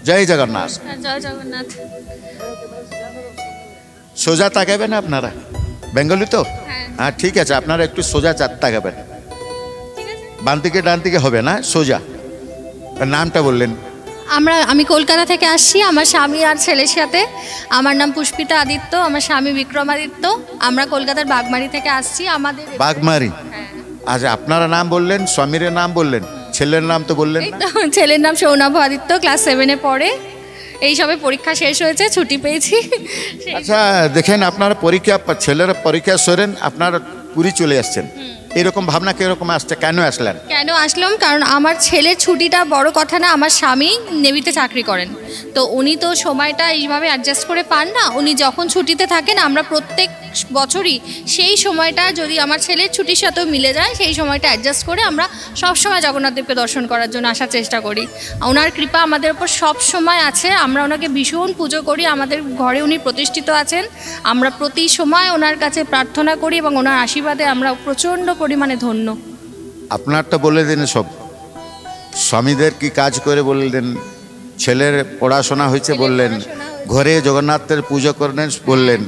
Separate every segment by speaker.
Speaker 1: জয় জগন্নাথ।
Speaker 2: জয় জগন্নাথ।
Speaker 1: সোজা তাকাবেন আপনারা, বেঙ্গলি তো? হ্যাঁ ঠিক আছে, আপনারা একটু সোজা তাকাবেন, বাম দিকে ডান দিকে হবে না, সোজা। নামটা বললেন?
Speaker 2: আমি কলকাতা থেকে আসছি আমার স্বামী আর ছেলের সাথে। আমার নাম পুষ্পিতা আদিত্য, আমার স্বামী বিক্রমাদিত্য। আমরা কলকাতার বাগমারি থেকে আসছি। আমাদের
Speaker 1: বাগমারি? আচ্ছা, আপনারা নাম বললেন, স্বামীর নাম বললেন, ছেলের নাম তো বললেন না?
Speaker 2: ছেলের নাম সৌনভ আদিত্য, ক্লাস 7-এ পড়ে। এই সবে পরীক্ষা শেষ হয়েছে, ছুটি পেয়েছি।
Speaker 1: আচ্ছা দেখেন, আপনার পরীক্ষা, ছেলের পরীক্ষা সরেন, আপনার পুরী চলে আসছেন, এরকম ভাবনা কিরকম আসছে? কেন আসলেন?
Speaker 2: কেন আসলাম, কারণ আমার ছেলের ছুটিটা বড় কথা না। আমার স্বামী নেভিতে চাকরি করেন, তো উনি তো সময়টা এইভাবে অ্যাডজাস্ট করে পান না। উনি যখন ছুটিতে থাকেন, আমরা প্রত্যেক বছরই সেই সময়টা যদি আমার ছেলের ছুটির সাথেও মিলে যায়, সেই সময়টা অ্যাডজাস্ট করে আমরা সবসময় জগন্নাথ দেবকে দর্শন করার জন্য আসার চেষ্টা করি। ওনার কৃপা আমাদের ওপর সব সময় আছে। আমরা ওনাকে ভীষণ পুজো করি, আমাদের ঘরে উনি প্রতিষ্ঠিত আছেন। আমরা প্রতি সময় ওনার কাছে প্রার্থনা করি এবং ওনার আশীর্বাদে আমরা প্রচণ্ড পরিমাণে ধন্য।
Speaker 1: আপনারটা বলে দিন সব, স্বামীদের কি কাজ করে বললেন, ছেলের পড়াশোনা হয়েছে বললেন, ঘরে জগন্নাথের পুজো করেন বললেন।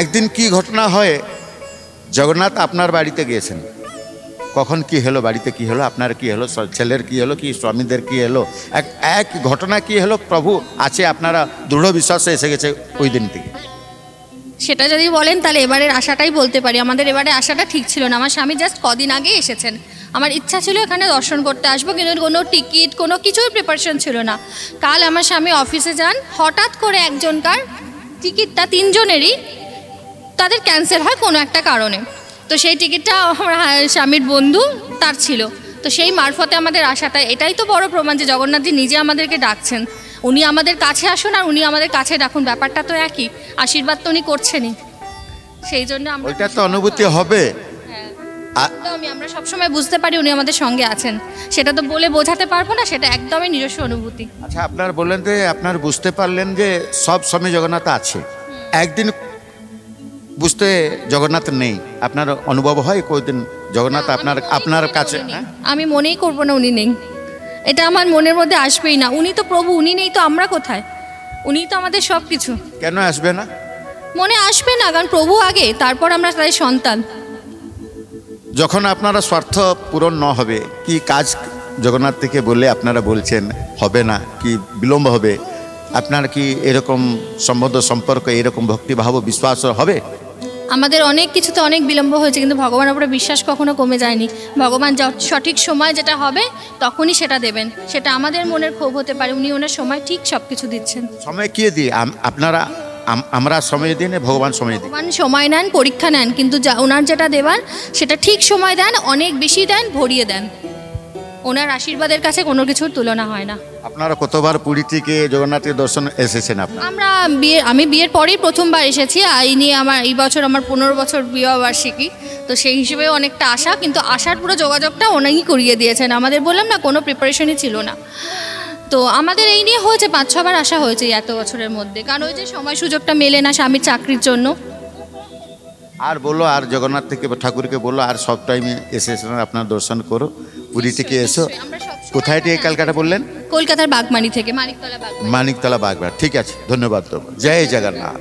Speaker 1: একদিন কি ঘটনা হয়, জগন্নাথ আপনার বাড়িতে গিয়েছেন, কখন কি হলো, বাড়িতে কি হলো, আপনার কি হলো, ছেলের কি হলো, কি স্বামীদের কি হলো, এক ঘটনা কি হলো, প্রভু আছে আপনারা দৃঢ় বিশ্বাসে এসে গেছে ওই দিন থেকে?
Speaker 2: সেটা যদি বলেন তাহলে এবারের আশাটাই বলতে পারি। আমাদের এবারে আশাটা ঠিক ছিল না। আমার স্বামী জাস্ট কদিন আগে এসেছেন। আমার ইচ্ছা ছিল এখানে দর্শন করতে আসবো, কিন্তু কোনো টিকিট কোনো কিছুর প্রিপারেশন ছিল না। কাল আমার স্বামী অফিসে যান, হঠাৎ করে একজনকার টিকিটটা, 3 জনেরই তাদের ক্যান্সেল হয় কোনো একটা কারণে। তো সেই টিকিটটা আমার স্বামীর বন্ধু তার ছিল। তো সেই মারফতে আমাদের আশাটা, এটাই তো বড় প্রমাণ যে জগন্নাথজি নিজে আমাদেরকে ডাকছেন। উনি আমাদের কাছে আসুন আর উনি আমাদের কাছে ডাকুন, ব্যাপারটা তো একই। আশীর্বাদ তো উনি করছেনই, সেই জন্য
Speaker 1: ওইটা তো অনুভূতি হবে।
Speaker 2: একদমই আমরা সবসময় বুঝতে পারি উনি আমাদের সঙ্গে আছেন। সেটা তো বলে বোঝাতে পারবো না, সেটা একদমই নিজস্ব অনুভূতি।
Speaker 1: আচ্ছা, আপনার বললেন যে আপনার বুঝতে পারলেন যে সব সময় জগন্নাথ আছে, একদিন বুঝতে জগন্নাথ নেই, আপনার অনুভব হয় কয়দিন জগন্নাথ আপনার কাছে?
Speaker 2: আমি মনেই করবো না উনি নেই, এটা আমার মনের মধ্যে আসবেই না। উনি তো প্রভু, উনি নেই তো আমরা কোথায়? উনি তো আমাদের সব কিছু।
Speaker 1: কেন আসবে না?
Speaker 2: মনে আসবে না, কারণ প্রভু আগে, তারপর আমরা তাদের সন্তান।
Speaker 1: যখন আপনারা স্বার্থ পূরণ ন হবে, কি কাজ জগন্নাথ থেকে বলে আপনারা বলছেন হবে না, কি বিলম্ব হবে, আপনার কি এরকম সম্বন্ধ সম্পর্ক, এরকম ভক্তিভাব বিশ্বাস হবে?
Speaker 2: আমাদের অনেক কিছুতে অনেক বিলম্ব হয়েছে, কিন্তু ভগবানের উপরে বিশ্বাস কখনো কমে যায়নি। ভগবান সঠিক সময় যেটা হবে তখনই সেটা দেবেন। সেটা আমাদের মনের ক্ষোভ হতে পারে, উনি ওনার সময় ঠিক সব কিছু দিচ্ছেন।
Speaker 1: সময় কে দিই আপনারা? আমরা সময় দিই না, ভগবান সময় দিই।
Speaker 2: ভগবান সময় নেন, পরীক্ষা নেন, কিন্তু ওনার যেটা দেবার সেটা ঠিক সময় দেন, অনেক বেশি দেন, ভরিয়ে দেন। ওনার আশীর্বাদের কাছে কোনো কিছুর তুলনা হয় না।
Speaker 1: আপনারা কতবার পুরী থেকে জগন্নাথের দর্শন এসেছেন?
Speaker 2: আমি বিয়ের পরেই প্রথমবার এসেছি। এই নিয়ে এই বছর আমার 15 বছর বিবাহ বার্ষিকী, তো সেই হিসেবে অনেকটা আশা, কিন্তু আসার পুরো যোগাযোগটা ওনাই করিয়ে দিয়েছেন আমাদের। বললাম না, কোনো প্রিপারেশনই ছিল না। তো আমাদের এই নিয়ে হয়েছে 5-6 বার আসা হয়েছে এত বছরের মধ্যে, কারণ ওই যে সময় সুযোগটা মেলে না স্বামীর চাকরির জন্য।
Speaker 1: আর বলো, আর জগন্নাথ থেকে ঠাকুরকে বলো আর সব টাইমে এসেছেন আপনার দর্শন করো, পুরী থেকে এসো। কোথায় থেকে ক্যালকাটা বললেন?
Speaker 2: কলকাতার বাগমারি থেকে, মানিকতলা বাগমারি।
Speaker 1: মানিকতলা বাগমারি, ঠিক আছে, ধন্যবাদ। জয় জগন্নাথ।